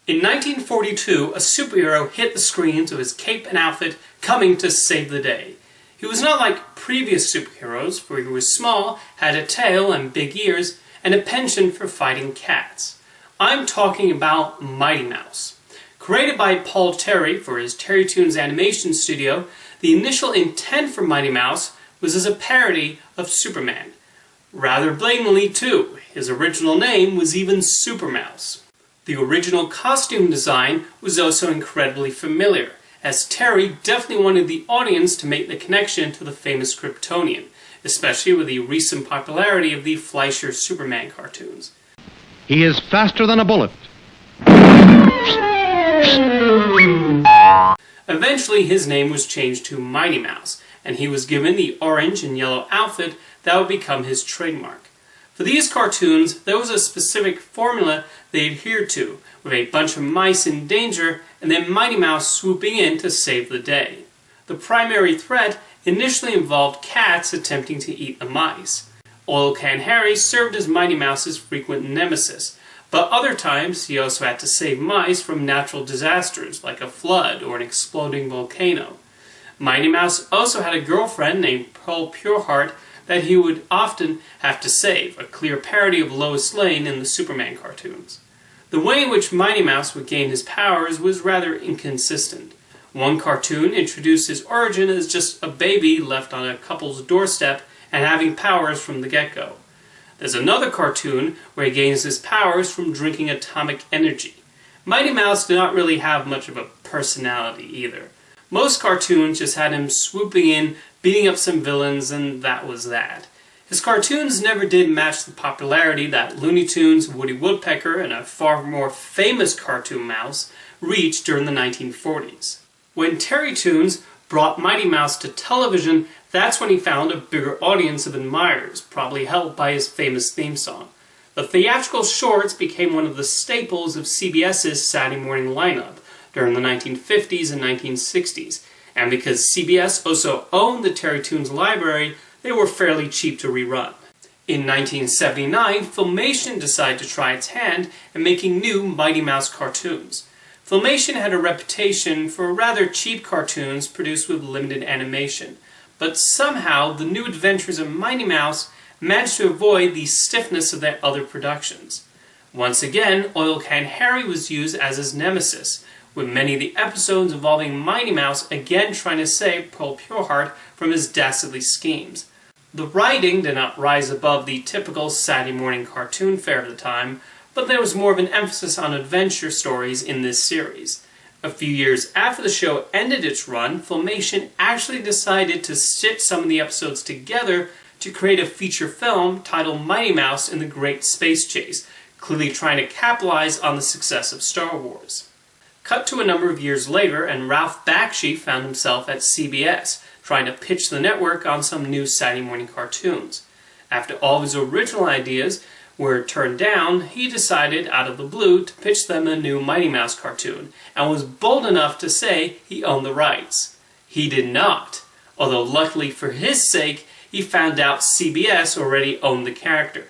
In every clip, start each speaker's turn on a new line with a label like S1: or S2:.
S1: In 1942, a superhero hit the screens with his cape and outfit, coming to save the day. He was not like previous superheroes, for he was small, had a tail and big ears, and a penchant for fighting cats. I'm talking about Mighty Mouse. Created by Paul Terry for his Terrytoons animation studio, the initial intent for Mighty Mouse was as a parody of Superman. Rather blatantly, too. His original name was even Super Mouse. The original costume design was also incredibly familiar, as Terry definitely wanted the audience to make the connection to the famous Kryptonian, especially with the recent popularity of the Fleischer Superman cartoons.
S2: He is faster than a bullet.
S1: Eventually his name was changed to Mighty Mouse, and he was given the orange and yellow outfit that would become his trademark. For these cartoons, there was a specific formula they adhered to, with a bunch of mice in danger and then Mighty Mouse swooping in to save the day. The primary threat initially involved cats attempting to eat the mice. Oil Can Harry served as Mighty Mouse's frequent nemesis, but other times he also had to save mice from natural disasters like a flood or an exploding volcano. Mighty Mouse also had a girlfriend named Pearl Pureheart that he would often have to save, a clear parody of Lois Lane in the Superman cartoons. The way in which Mighty Mouse would gain his powers was rather inconsistent. One cartoon introduced his origin as just a baby left on a couple's doorstep and having powers from the get-go. There's another cartoon where he gains his powers from drinking atomic energy. Mighty Mouse did not really have much of a personality either. Most cartoons just had him swooping in, beating up some villains, and that was that. His cartoons never did match the popularity that Looney Tunes, Woody Woodpecker, and a far more famous cartoon mouse reached during the 1940s. When Terrytoons brought Mighty Mouse to television, that's when he found a bigger audience of admirers, probably helped by his famous theme song. The theatrical shorts became one of the staples of CBS's Saturday morning lineup during the 1950s and 1960s, and because CBS also owned the Terrytoons library, they were fairly cheap to rerun. In 1979, Filmation decided to try its hand in making new Mighty Mouse cartoons. Filmation had a reputation for rather cheap cartoons produced with limited animation, but somehow the new adventures of Mighty Mouse managed to avoid the stiffness of their other productions. Once again, Oil Can Harry was used as his nemesis, with many of the episodes involving Mighty Mouse again trying to save Pearl Pureheart from his dastardly schemes. The writing did not rise above the typical Saturday morning cartoon fare of the time, but there was more of an emphasis on adventure stories in this series. A few years after the show ended its run, Filmation actually decided to stitch some of the episodes together to create a feature film titled Mighty Mouse and the Great Space Chase, clearly trying to capitalize on the success of Star Wars. Cut to a number of years later, and Ralph Bakshi found himself at CBS, trying to pitch the network on some new Saturday morning cartoons. After all of his original ideas were turned down, he decided, out of the blue, to pitch them a new Mighty Mouse cartoon, and was bold enough to say he owned the rights. He did not, although luckily for his sake, he found out CBS already owned the character.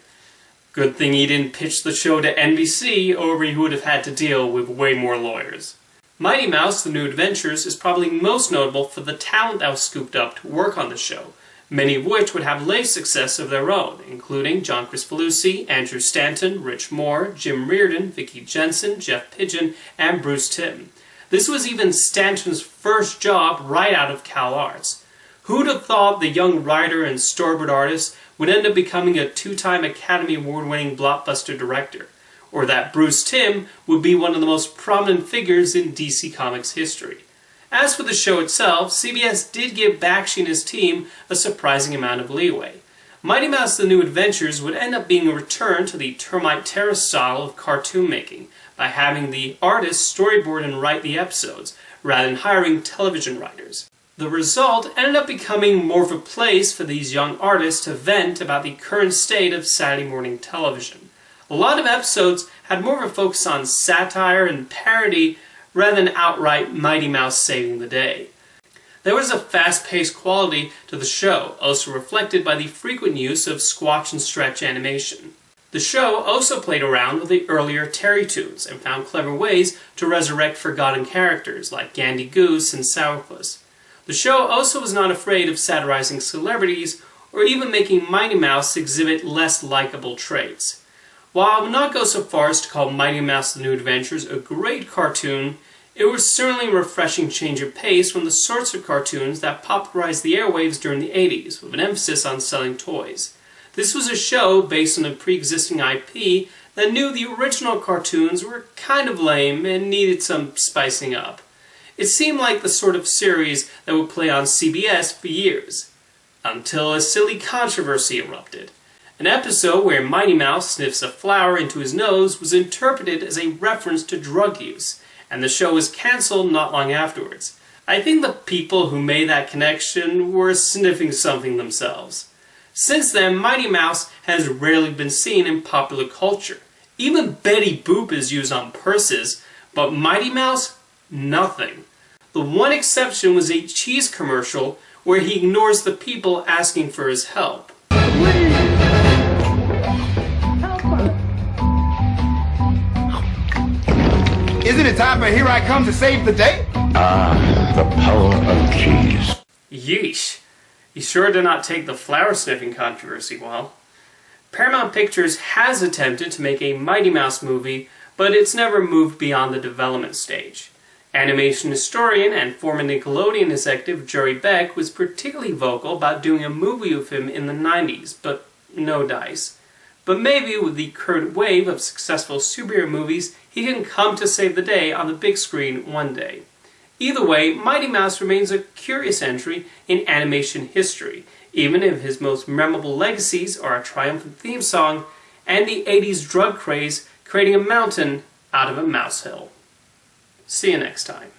S1: Good thing he didn't pitch the show to NBC, or he would have had to deal with way more lawyers. Mighty Mouse: The New Adventures is probably most notable for the talent that was scooped up to work on the show, many of which would have late success of their own, including John Crispolucci, Andrew Stanton, Rich Moore, Jim Reardon, Vicki Jensen, Jeff Pigeon, and Bruce Timm. This was even Stanton's first job right out of Cal Arts. Who'd have thought the young writer and storyboard artist would end up becoming a two-time Academy Award-winning blockbuster director, or that Bruce Timm would be one of the most prominent figures in DC Comics history. As for the show itself, CBS did give Bakshi and his team a surprising amount of leeway. Mighty Mouse: The New Adventures would end up being a return to the Termite Terrace style of cartoon making, by having the artists storyboard and write the episodes, rather than hiring television writers. The result ended up becoming more of a place for these young artists to vent about the current state of Saturday morning television. A lot of episodes had more of a focus on satire and parody rather than outright Mighty Mouse saving the day. There was a fast-paced quality to the show, also reflected by the frequent use of squash and stretch animation. The show also played around with the earlier Terrytoons and found clever ways to resurrect forgotten characters like Gandy Goose and Sourpuss. The show also was not afraid of satirizing celebrities or even making Mighty Mouse exhibit less likable traits. While I would not go so far as to call Mighty Mouse The New Adventures a great cartoon, it was certainly a refreshing change of pace from the sorts of cartoons that popularized the airwaves during the 80s, with an emphasis on selling toys. This was a show based on a pre-existing IP that knew the original cartoons were kind of lame and needed some spicing up. It seemed like the sort of series that would play on CBS for years, until a silly controversy erupted. An episode where Mighty Mouse sniffs a flower into his nose was interpreted as a reference to drug use, and the show was cancelled not long afterwards. I think the people who made that connection were sniffing something themselves. Since then, Mighty Mouse has rarely been seen in popular culture. Even Betty Boop is used on purses, but Mighty Mouse, nothing. The one exception was a cheese commercial where he ignores the people asking for his help.
S3: Please, help us.
S4: Isn't it time for Here I Come to save the day?
S2: Ah, the power of cheese.
S1: Yeesh. He sure did not take the flower sniffing controversy well. Paramount Pictures has attempted to make a Mighty Mouse movie, but it's never moved beyond the development stage. Animation historian and former Nickelodeon executive Jerry Beck was particularly vocal about doing a movie of him in the 90s, but no dice. But maybe with the current wave of successful superhero movies, he can come to save the day on the big screen one day. Either way, Mighty Mouse remains a curious entry in animation history, even if his most memorable legacies are a triumphant theme song and the 80s drug craze creating a mountain out of a mouse hill. See you next time.